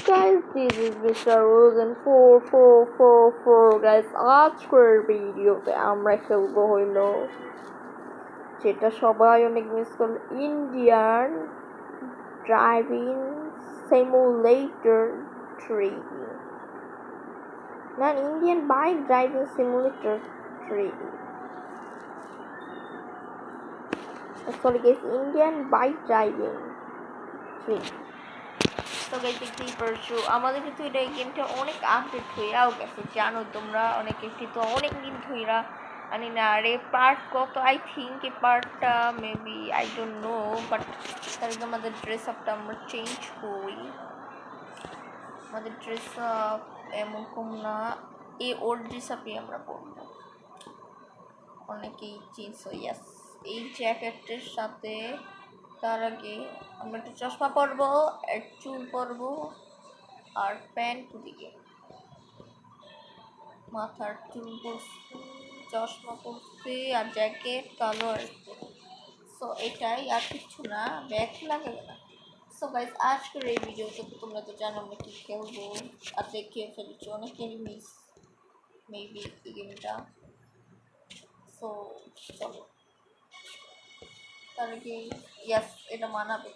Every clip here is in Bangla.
Guys, this is Mr. Rosen 4444 guys. আজকের ভিডিওতে আমরা খেলবো হইলো যেটা সবাই অনেক মিস করলো, ইন্ডিয়ান ড্রাইভিং সিমুলেটর 3 না Indian bike driving simulator 3 sorry guys, Indian bike driving 3। তো গাইস দেখতেই পারছো আমাদের কিন্তু এটা গেমটা অনেক আপডেট হয়েও গেছে, জানো তোমরা অনেকে কিন্তু অনেক দিন ধইরা জানি না আরে পার্ট কত, আই থিঙ্ক এই পার্টটা maybe I don't know, but তার আমাদের ড্রেস আপটা আমরা চেঞ্জ করি। আমাদের ড্রেস আপ এমন কম না, এই ওল্ড ড্রেস আপই আমরা পরবো, অনেকেই চেঞ্জ হয়ে যাচ্ছে এই জ্যাকেটের সাথে। তার আগে আমরা একটা চশমা পরবো, এক চুল পরবো, আর প্যান্ট দিকে মাথার চুল পরছি, চশমা পরছি, আর জ্যাকেট কালো আর সো এটাই, আর কিছু না, ব্যাগ লাগে না। সো গাইস আজকের এই ভিডিওতে তোমরা তো জানো আমরা কি খেলবো, আর দেখিয়ে ফেলেছি অনেকের মিস মেবি এই গেমটা। সো চলো তার আগে ইয়াস এটা মানাবে।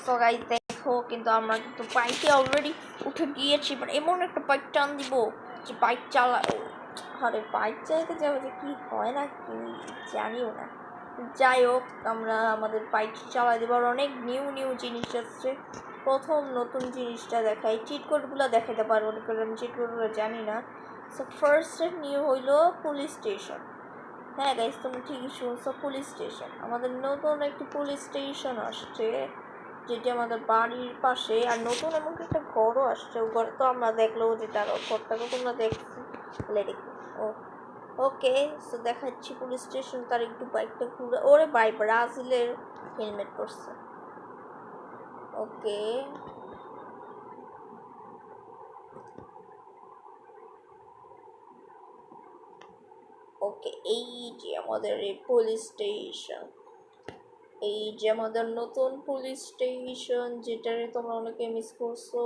সো গাইস দেখো কিন্তু আমরা কিন্তু বাইকে অলরেডি উঠে গিয়েছি, বাট এমন একটা বাইক টান দিব যে বাইক চালাও, আরে বাইক চালাতে যাবো যে কি হয় না কি জানিও না। যাই হোক আমরা আমাদের বাইক চালাই দেবো, আর অনেক নিউ নিউ জিনিস আসছে। প্রথম নতুন জিনিসটা দেখাই, চিট কোডগুলো দেখাতে পারবো না কারণ আমি চিট কোডগুলো জানি না। সো ফার্স্ট নিউ হইলো পুলিশ স্টেশন। হ্যাঁ গাইস তুমি ঠিকই শুনছো, পুলিশ স্টেশন। আমাদের নতুন একটি পুলিশ স্টেশন আসছে যেটি আমাদের বাড়ির পাশে, আর নতুন এমন একটা ঘরও আসছে। ও ঘর তো আমরা দেখলো যে তার ঘরটাকে তোমরা দেখছি দেখো। ও ওকে, সো দেখাচ্ছি পুলিশ স্টেশন। তার একটু বাইকটা ঘুরে, ওরে বাই ব্রাজিলের হেলমেট পরছে। ওকে ওকে, এই যে আমাদের এই পুলিশ স্টেশন, এই যে আমাদের নতুন পুলিশ স্টেশন যেটারে তোমরা অনেকে মিস করছো।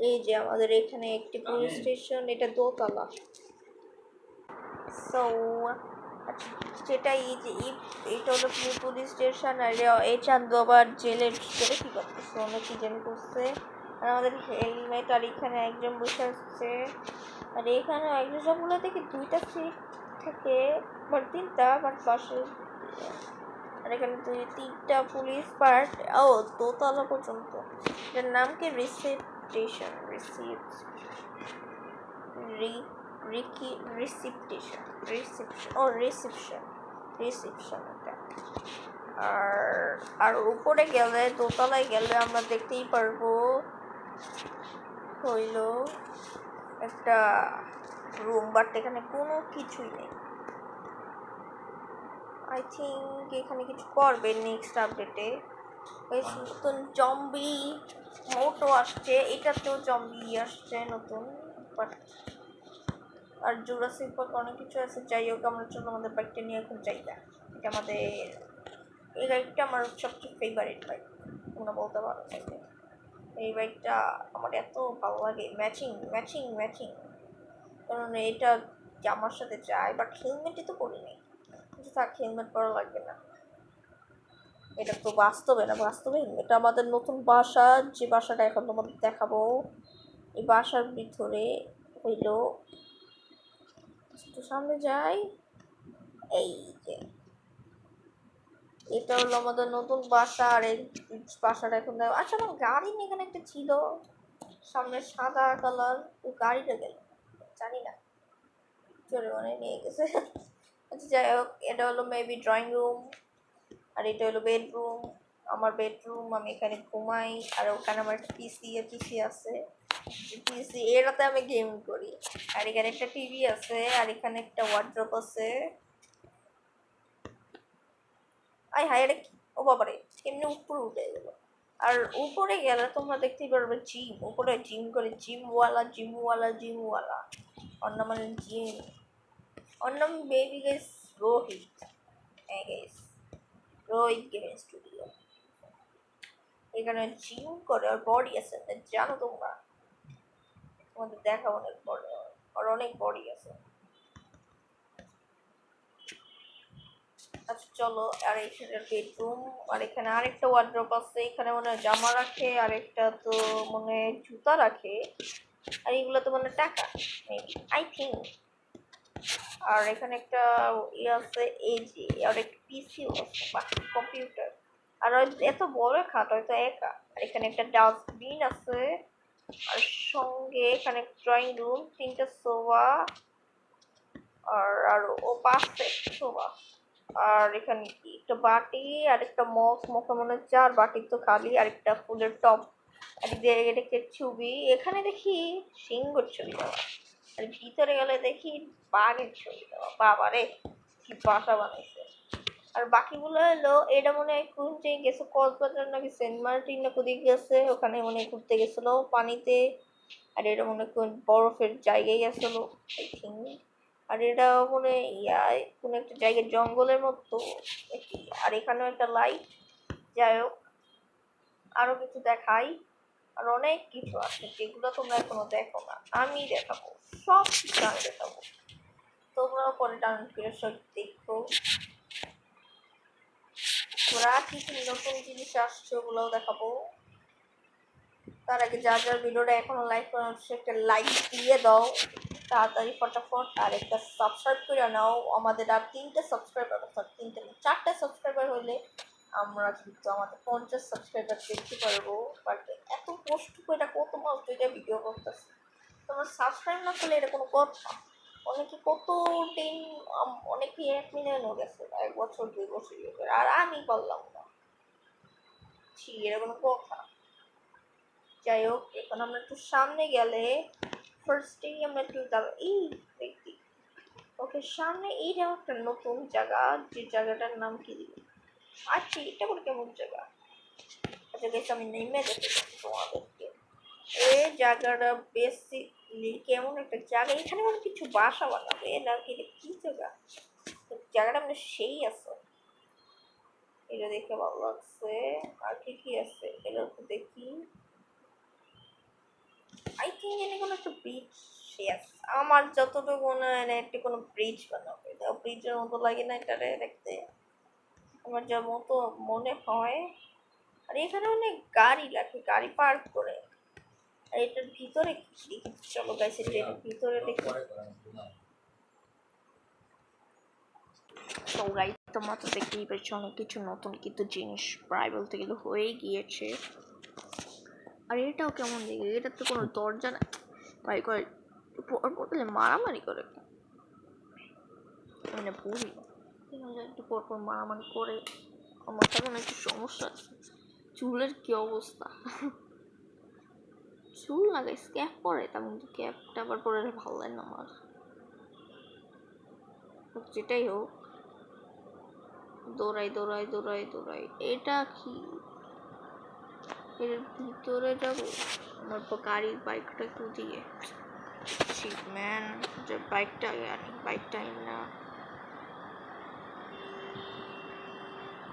এই যে আমাদের এখানে একটি পুলিশ স্টেশন, এটা দোতলা। সো যেটা এই যে এইটা হলো পুলিশ স্টেশন, আর এই চান্দু আবার জেলের ভিতরে কি করতেছে, অনেক কি জানি করছে। আর আমাদের হেলমেট, আর এখানে একজন বসে আসছে, আর এখানে একজন সবগুলো থেকে দুইটা সিট থেকে বাট তিনটা বাট পাশে, আর এখানে তিনটা পুলিশ পার্ট। ও দোতলা পর্যন্ত, এটার নাম কি রিসেপশন, রিসেপশন এটা। আর উপরে গেলে, দোতলায় গেলে আমরা দেখতেই পারবো হইলো একটা রুম, বাট এখানে কোনো কিছুই নেই। আই থিঙ্ক এখানে কিছু করবে নেক্সট আপডেটে। নতুন জম্বি মোটো আসছে, এটাতেও জম্বি আসছে নতুন, বাট আর জুরাসিক পার্ক অনেক কিছু আছে। যাই হোক আমরা চলো আমাদের বাইকটা নিয়ে এখন যাই না, এটা আমাদের এই বাইকটা আমার সবচেয়ে ফেভারিট বাইক তোমরা বলতে পারো। এই বাইকটা আমার এত ভালো লাগে, ম্যাচিং ম্যাচিং ম্যাচিং, কারণ এটা জামার সাথে যায়, বাট হেলমেটই তো পরিনি, থাক হেলমেট পরা লাগবে না। এটা তো বাস্তবে না, বাস্তবে এটা আমাদের নতুন বাসা, যে বাসাটা এখন তোমাদের দেখাবো। এই বাসার ভিতরে হইল, একটু সামনে যাই, এই যে এটা হলো আমাদের নতুন বাসা। আর এই বাসাটা এখন আচ্ছা আমার গাড়ি নিয়ে এখানে একটা ছিল সামনে সাদা কালার, ওই গাড়িটা গেল জানি না, চলে মানে নিয়ে গেছে। আচ্ছা যাই হোক, এটা হলো মেবি ড্রয়িং রুম, আর এটা হলো বেডরুম, আমার বেডরুম, আমি এখানে ঘুমাই। আর ওখানে আমার একটা পিসি আছে, পিসি এরাতে আমি গেম করি। আর এখানে একটা টিভি আছে, আর এখানে একটা ওয়ার্ড্রপ আছে। আই হাই রে, ও বাবারে কেমনি উপরে উঠে গেল। আর উপরে গেলে তোমরা দেখতেই পারবে জিম, উপরে জিম করে, জিমওয়ালা ওর নাম মানে জিম, ওর নাম বেবি গাইস রোহিত। হ্যাঁ গাইস রোহিত গেমিং স্টুডিও। এখানে জিম করে আর বডি আছে, জানো তোমরা? তোমাদের দেখা অনেক বড়, আর অনেক বডি আছে। আচ্ছা চলো, আর এখানে বেডরুম, আর এখানে আরেকটা ওয়ার্ড্রপ আছে, এখানে মনে হয় জামা রাখে, আর একটা তো মনে হয় জুতা রাখে, আর এগুলো তো মনে হয় টাকা, মেবি, আই থিঙ্ক। আর এখানে একটা ইয়ে আছে, এই যে, আর একটা পিসিও আছে বা কম্পিউটার। আর এত বড় খাট হয়তো একা। আর এখানে একটা ডাস্টবিন আছে, আর সঙ্গে এখানে ড্রয়িং রুম, তিনটা সোফা, আর ও পাশে সোফা। আর এখানে কি একটা বাটি, আর একটা মগ, মগে মনে হয় চার, বাটি তো খালি, আর একটা ফুলের টব, আর এটা একটা ছবি, এখানে দেখি সিংহর ছবি দেওয়া, আর ভিতরে গেলে দেখি বাঘের ছবি দেওয়া। বাবারে, কি বাসা বানাইছে! আর বাকিগুলো হলো, এটা মনে হয় কোন জায়গায় গেছে, কক্সবাজার নাকি সেন্ট মার্টিন না কোদিকে গেছে, ওখানে মনে হয় ঘুরতে গেছিল পানিতে। আর এটা মনে হয় কোন বরফের জায়গায় গেছিল, আই থিঙ্ক। আর এটা মনে হয় কোন একটা জায়গায় জঙ্গলের মতো দেখি। আর এখানেও একটা লাইট। যাই হোক, আরো কিছু দেখাই। আর অনেক কিছু আছে যেগুলো তোমরা এখনো দেখো না, আমি দেখাবো, সব কিছু আমি দেখাবো। তোমরাও পরে ডাউনলোড করে সব দেখো। তোমরা কি কি নতুন জিনিস আসছে ওগুলোও দেখাবো। তার আগে যার যার ভিডিওটা এখনো লাইক করা হচ্ছে, একটা লাইক দিয়ে দাও তাড়াতাড়ি ফটাফট, আর একটা সাবস্ক্রাইব করে নাও। আমাদের আর 3টে সাবস্ক্রাইবার, অর্থাৎ 3টে 4টে সাবস্ক্রাইবার হলে আমরা কিন্তু আমাদের 50 সাবস্ক্রাইবার দেখতে পারবো। বাট এত কষ্ট করে কত মাস ধরে ভিডিও করতেছি, তোমার সাবস্ক্রাইব না করলে এটা কোনো কথা? অনেকে কত দিন, অনেকে 1 মিলিয়নও গেছে, 1 বছর 2 বছর, আর আমি পারলাম না। ছি, এটা কোনো কথা? যাই হোক, এখন আমরা একটু সামনে গেলে ফার্স্টেই আমরা একটু এই দেখি। ওকে, সামনে এইটা একটা নতুন জায়গা, যে জায়গাটার নাম কি দিব? আচ্ছা, এটা কোনো কেমন জায়গা? আচ্ছা বেশ, আমি নেমে দেখতে পাচ্ছি তোমাদেরকে। এই জায়গাটা বেসিকলি কেমন একটা জায়গা, এখানে মানে কিছু বাসা বানাবে নাকি, এটা কি জায়গা? জায়গাটা মানে সেই আছে, এটা দেখে ভালো লাগছে। আর কি কি আছে এটা একটু দেখি। আই থিঙ্ক এখানে কোনো একটা ব্রিজ, ইয়েস, আমার যতটুকু মনে হয় না একটি কোনো ব্রিজ বানাবে, ব্রিজের মতো লাগে না এটারে দেখতে, আমার যা মতো মনে হয়। আর এখানে অনেক গাড়ি লাগে, গাড়ি পার্ক করে। আর এটার ভিতরে কি দেখি, চলো গাইস এটার ভিতরে দেখি। তো গাইস, তোমরা তো দেখতেই পেয়েছো অনেক কিছু নতুন কিন্তু জিনিস প্রায় বলতে গেলে হয়ে গিয়েছে। আর এটাও কেমন দেখে, এটা তো কোনো দরজা না, ভাই করে পড়লে মারামারি করে, মানে বুঝি একটু পরপর মারামারি করে। আমার তখন একটু সমস্যা আছে, চুলের কি অবস্থা! চুল লাগাই ক্যাপ পরে, তেমন কিন্তু ক্যাপটা আবার পরে ভালো লাগে না আমার। যেটাই হোক, দৌড়াই দৌড়াই দৌড়াই দৌড়াই। এটা কি, এর ভিতরে যাবো? আমার গাড়ির বাইকটা একটু দিয়ে শিট ম্যান, যে বাইকটা আগে আনি, বাইকটা না,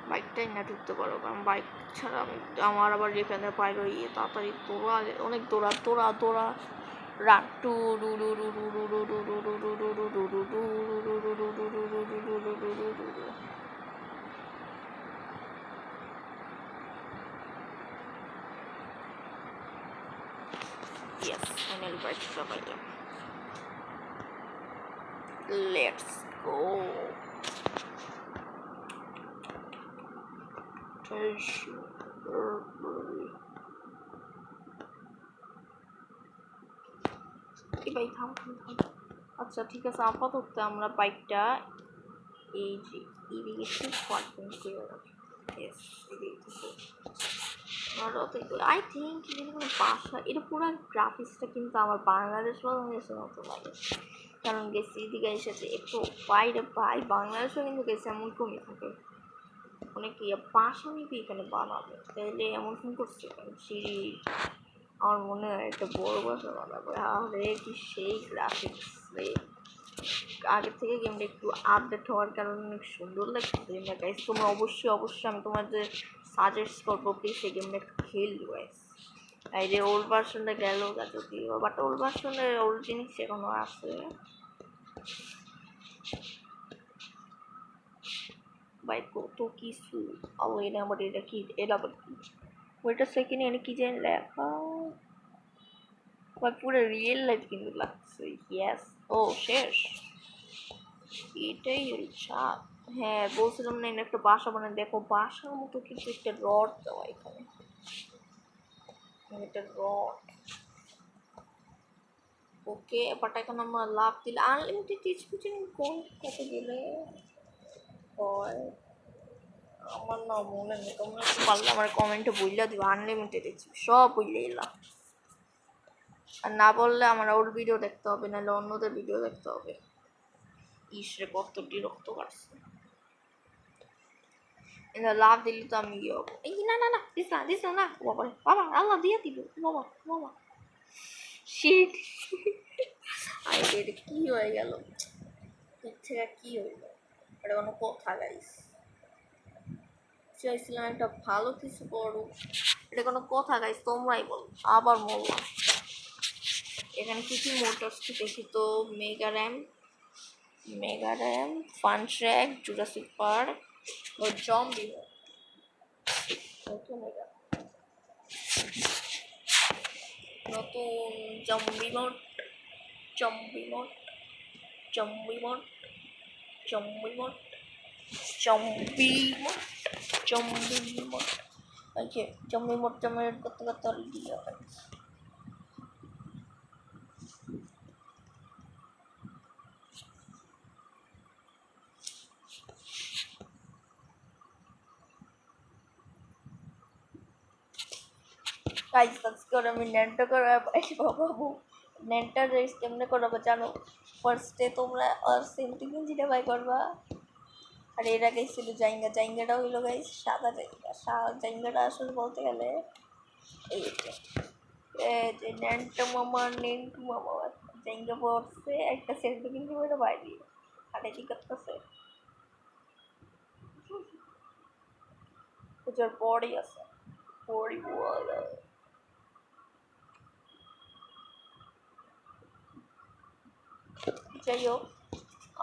বাইকটাই না ঢুকতে পারো, কারণ বাইক ছাড়া আমি, আমার আবার যেখানে পাই ইয়ে তাড়াতাড়ি দৌড়া, অনেক দৌড়া দৌড়া দৌড়া run to do do do do do do do do do do do do do do Yes, finally বাইকটা পাইলাম। Let's go. ভাই থাম থাম থাম। আচ্ছা ঠিক আছে, আপাতত আমরা বাইকটা এই যে এদিকে ঠিক পার্কিং করে রাখি। ইয়েস, এদিকে আই থিঙ্ক এখানে কোনো বাসা, এটা পুরো গ্রাফিক্সটা কিন্তু আমার বাংলাদেশের মতো লাগে, কারণ গেছি এদিকে এসেছে একটু বাইরে পাই, বাংলাদেশেও কিন্তু গেছে এমন কমই থাকে, অনেকে বাসা নিবি এখানে বানাবে, তাইলে এমন ফোন করছে সিঁড়ি, আমার মনে হয় একটা বড় বাসা বানাবে। আরে কি সেই গ্রাফিক্স রে! আগে থেকে গেমটা একটু আপডেট হওয়ার কারণে অনেক সুন্দর লাগছে গেমটা গাইস। তোমরা অবশ্যই আমি তোমাদের সাজেস্ট করবো প্লিজ এই গেমটা একটু খেলবো গাইস। এই যে ওল্ড ভার্সনটা গেল যদিও, বাট ওল্ড ভার্সনের ওল্ড জিনিস এখনো আছে ভাই, কত কিছু। এটা আবার এটা কি, এটা আবার কি, ওইটা সেকেন্ড এনে কি জানি লেখা ভাই, পুরো রিয়েল লাইফ কিন্তু লাগছে। ইয়েস, ও শেষ, এটাই সাপ। হ্যাঁ বলছিলাম না একটা বাসা বানায়, দেখো বাসার মতো কিন্তু একটা রড দেওয়া এখানে, একটা রড। ওকে বাট এখন আমরা লাভ দিলে আনলিমিটেড এইচপি কোন কত গেলে হয় আমার না মনে নেই। তোমরা একটু পারলে আমার কমেন্টে বইলা দিও আনলিমিটেড এইচপি সব বইলে এলাম। আর না বললে আমার ওর ভিডিও দেখতে হবে, নাহলে অন্যদের ভিডিও দেখতে হবে। ইসরে কত বিরক্ত কাটছে। লাভ দিলে তো আমি ইয়ে হবো। এই না না না দিস না বাবা, বাবা আল্লাহ দিয়ে দিব বাবা বাবা। শিট, এটা কি হয়ে গেল, এর থেকে কি হইল, এটা কোনো কথা গাইস। চাইছিলাম একটা ভালো কিছু করো, এটা কোনো কথা গাইস, তোমরাই বলো। আবার বললাম এখানে কি কি মোটরস দেখি তো, mega ram, fun track, Jurassic Park ও জম্বি নতুন zombie mode, zombie mode, zombie mode, zombie mode, zombie mode, zombie mode. Okay zombie mode করতে করতে অলরেডি হবে। গাইস আজকে আমি নেনটা করে বাবু নেনটা রেস কেমনে করবো জানো? ফার্স্টে তোমরা আর সেন্টিং যেটা বাই করবা, আর এর আগে ছিল জাইঙ্গাটা হইলো গাইস সাদা জাইঙ্গাটা আসলে বলতে গেলে এই যে নেন্টু মামা জাইঙ্গা পড়ছে একটা সেন্টিং করে বাইরে আর এটি করতেছে যার বডি আছে, বডি ওয়ালা। যাই হোক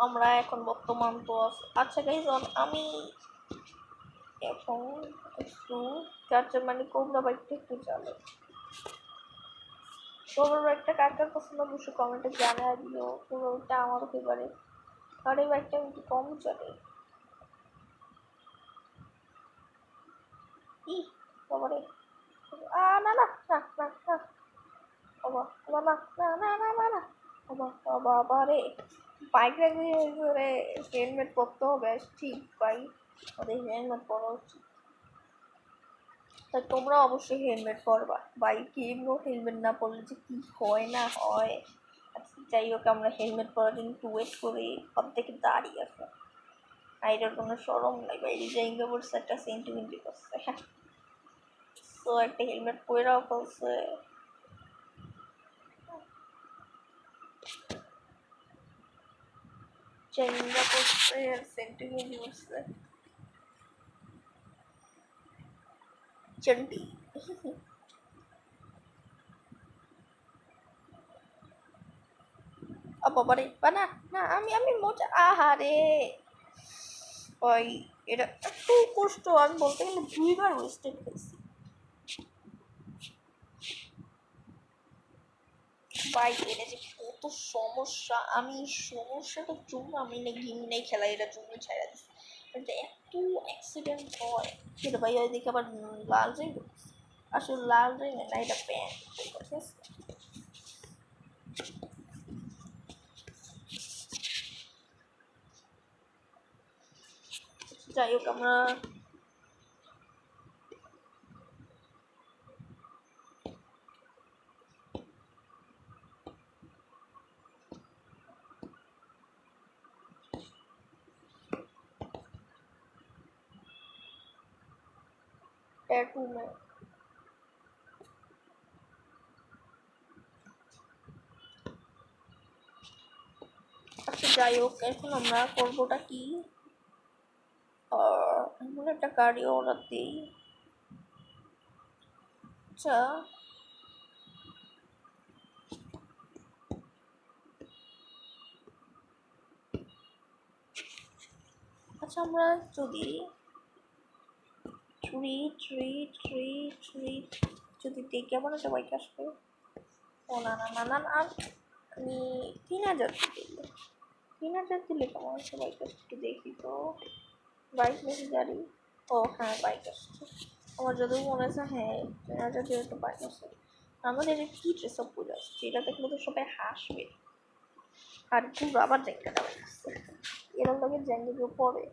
আমরা এখন বর্তমান তো আচ্ছা গাইজ আমি এখন একটু চার্জার মানে কোবরা বাইকটা একটু চালাই। কোবরা বাইকটা কার কার পছন্দ অবশ্যই কমেন্টে জানাই দিও। কোবরা বাইকটা আমারও ফেভারিট, আর এই বাইকটা আমি একটু কম চালাই। ই বাবারে, না না না না না বাবা বাবা না না না না না বাবা বাবা রে, বাইক রেখে হেলমেট পরতে হবে ঠিক ভাই, ওদের হেলমেট পরা উচিত। তাই তোমরা অবশ্যই হেলমেট পরবা, বাইকে এমনিও হেলমেট না পরলে যে কি হয় না হয়। যাই হোক আমরা হেলমেট পরার জন্য একটু ওয়েট করি, অর্ধেকে দাঁড়িয়ে আছে। আর এটার কোনো সরম নাই, বাইরে জায়গা পড়ছে একটা সেন্টিমিটার করছে, হ্যাঁ তো একটা হেলমেট পরেও ফেলছে। জায়গা পড়ছে আর সেন্টিমিটার করছে চন্ডি। বাবারে না না আমি মজা আহারে ওই এটা এত কষ্ট, আমি বলতে গেলে 2বার ওয়েস্টেড হয়েছি বাইক। এটা যে কত সমস্যা, আমি সমস্যাটার জন্য আমি না গেম নেই খেলা, এটার জন্য ছেড়ে দিচ্ছি। এত অ্যাক্সিডেন্ট হয় সেটা ভাই ওই দিকে আবার লাল রিং, আসলে লাল রিং না এটা প্যান্ট, ঠিক আছে। যাই হোক আমরা टैटू में अच्छा যাই হোক এখন আমরা করবোটা কি এমন একটা গাড়ি অর্ডার দিই আচ্ছা আচ্ছা আমরা যদি যদি দেখি কেমন একটা বাইক আসবে ও না না না না না আমি 3,000 দিলে 3,000 দিলে কেমন একটা বাইক আসবে একটু দেখি তো বাইক নাকি গাড়ি ও হ্যাঁ বাইক আসছে আমার যদি মনে আছে হ্যাঁ 3,000 দিয়ে একটা বাইক আসছে আমাদের কি ড্রেস আপ পরে আসছে এটা দেখলে তো সবাই হাসবে আর খুব আবার জ্যাকেটটা বাইক আসছে এরকম লাগে জ্যাকেটের পরে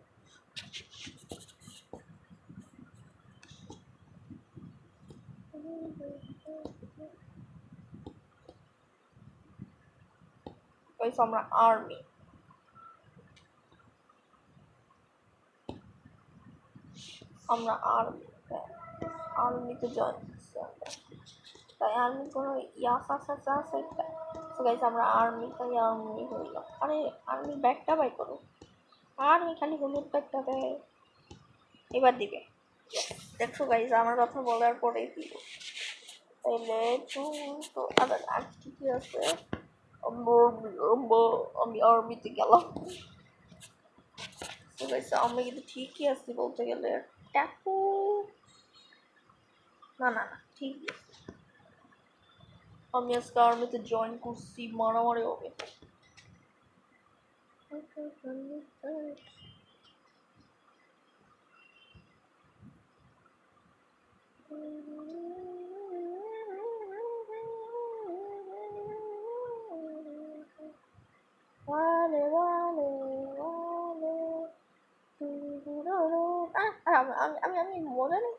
আমরা আর্মি আমরা আর্মিতে জয়েন করছি আমরা তাই আর্মি কোনো ইয়াস আছে তো গাইস আমরা আর্মি তাই আর্মি হইলাম আরে আর্মি ব্যাগটা বাই করো আর্মি খালি হলুদ ব্যাগটা দেয় এবার দিবে দেখো গাইস আমার কথা বলার পরেই দিব তাইলে তো আবার আর কি কি আছে আমি আর্মিতে গেলাম তো গাইস আমি কিন্তু ঠিকই আছি বলতে গেলে ট্যাপু না না না ঠিকই আমি আজকে আর্মিতে জয়েন করছি মারামারি হবে আমি মজা নেই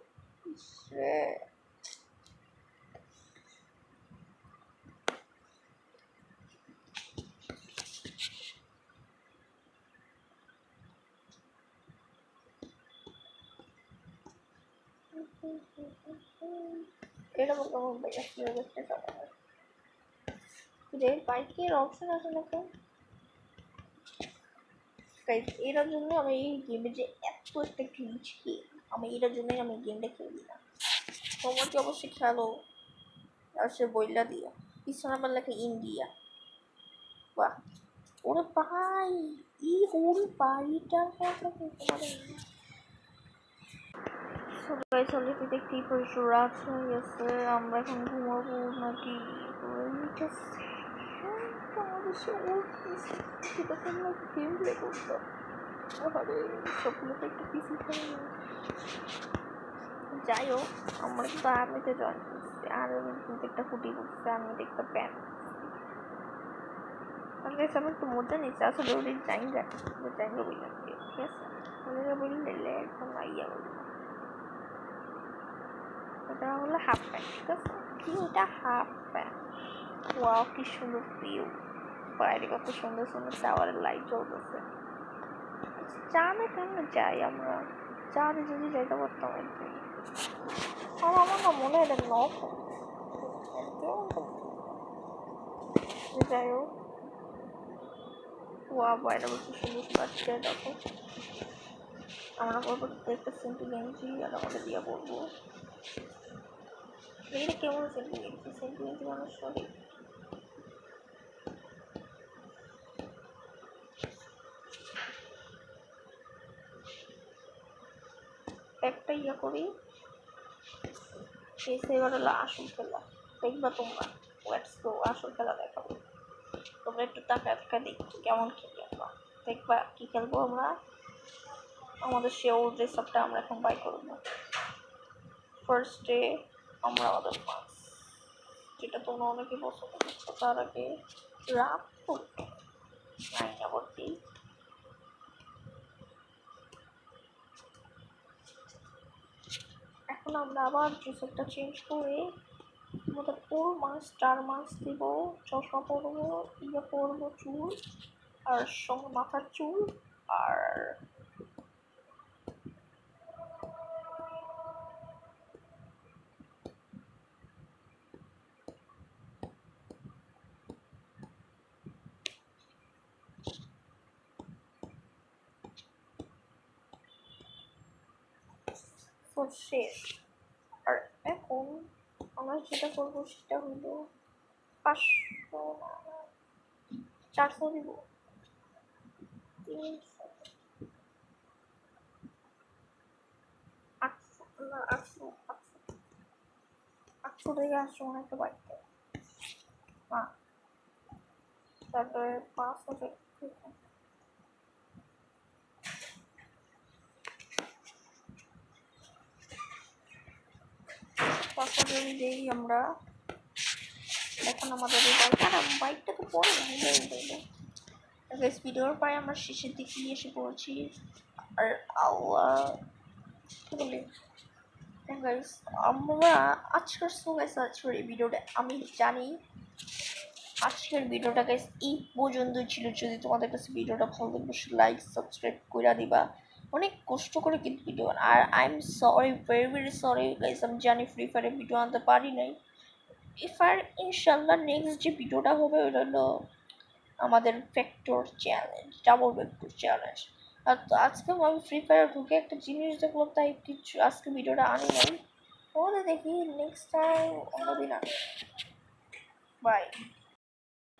এরকম কেমন বাইক দেখতে চালাবে যে বাইকের অপশন আছে না তো এটার জন্য আমি এই গেমে যে এত একটা গ্লিচ গেম আমি এটার জন্যই আমি গেমটা খেলি না তোমরা কি অবশ্যই খেলো আর সে বইলা দিও পিছনে আবার লেখা ইন্ডিয়া বাহ ওরে ভাই এই ওর বাড়িটার কথা তোমাদের সবাই চলে দেখতেই পারছো রাত হয়ে গেছে আমরা এখন ঘুমাবো নাকি আমাদের সে ওর সেটা তোমরা গেম প্লে করতাম আরে স্বপ্ন তো একটা পিসি খেলে যাই হোক আমরা কিন্তু আর্মিতে জয়েন করছি আর্মি কিন্তু একটা হুডি করছে আর্মিতে একটা প্যান্ট তাহলে আমি একটু মজা নিচ্ছি আসলে ওদের জাইঙ্গা বললাম ঠিক আছে ওদের বললে একদম আইয়া বললাম এটা হলো হাফ প্যান্ট ঠিক আছে কি এটা হাফ প্যান্ট ওয়াও কি সুন্দর ভিউ বাইরে কত সুন্দর সুন্দর টাওয়ারের লাইট জ্বলতেছে চাঁদে কেমন যাই আমরা চাঁদে যদি যাইতে পারতাম আর কি আমার না মনে হয় নখ যাই হোক ওয়া বাইরে বলতে সুন্দর লাগছে দেখো আমরা পরবর্তীতে একটা সেন্টু গেঞ্জি আর আমাদের দিয়ে বলবো এটা কেমন সেন্টু গেঞ্জি মানুষ সরি একটা ইয়ে করি এবার হলো আসল খেলা দেখবা তোমরা লেটস গো আসল খেলা দেখাবো তোমরা একটু টাকা দেখি কেমন খেলি আমরা দেখবা কি খেলবো আমরা আমাদের সে ওল্ড ড্রেস আপটা আমরা এখন বাই করবো ফার্স্টে আমরা আমাদের মাছ যেটা তোমরা অনেকে পছন্দ করছো তার আগে রাপ করতো আইনাবর্তী এখন আমরা আবার ড্রেসটা চেঞ্জ করে আমাদের 4 মাস দিব চশমা পরবো ইয়ে পরবো চুল আর সঙ্গে মাথার চুল আর 4 শেষ। আর এখন আমরা যেটা করবো সেটা হলো 500 না 400 দিব, 300, 800 না 800, 800 থেকে 800 অনেকটা বাড়তে। তারপরে 500 যদি দেই আমরা, এখন আমাদের এই বাইকটা তো পরে ভিডিওর পরে আমরা শেষের দিকে এসে পড়ছি। আর আল্লাহ কি বলি গাইস, আমরা আজকের এই ভিডিওটা আমি জানি আজকের ভিডিওটা গাইস এই পর্যন্তই ছিল। যদি তোমাদের কাছে ভিডিওটা ভালো লাগবে লাইক সাবস্ক্রাইব করে দিবা। অনেক কষ্ট করে কিন্তু ভিডিও, আর I am sorry, very very sorry guys, আমি জানি ফ্রি ফায়ারে ভিডিও আনতে পারি নাই। এবার ইনশাল্লাহ নেক্সট যে ভিডিওটা হবে ওটা হলো আমাদের vector challenge, double vector challenge. আর আজকে আমি ফ্রি ফায়ার ঢুকে একটা জিনিস দেখলাম, তাই কিছু আজকে ভিডিওটা আনি নাই। ওদের দেখি নেক্সট টাইম অন্যদিন আনি। বাই।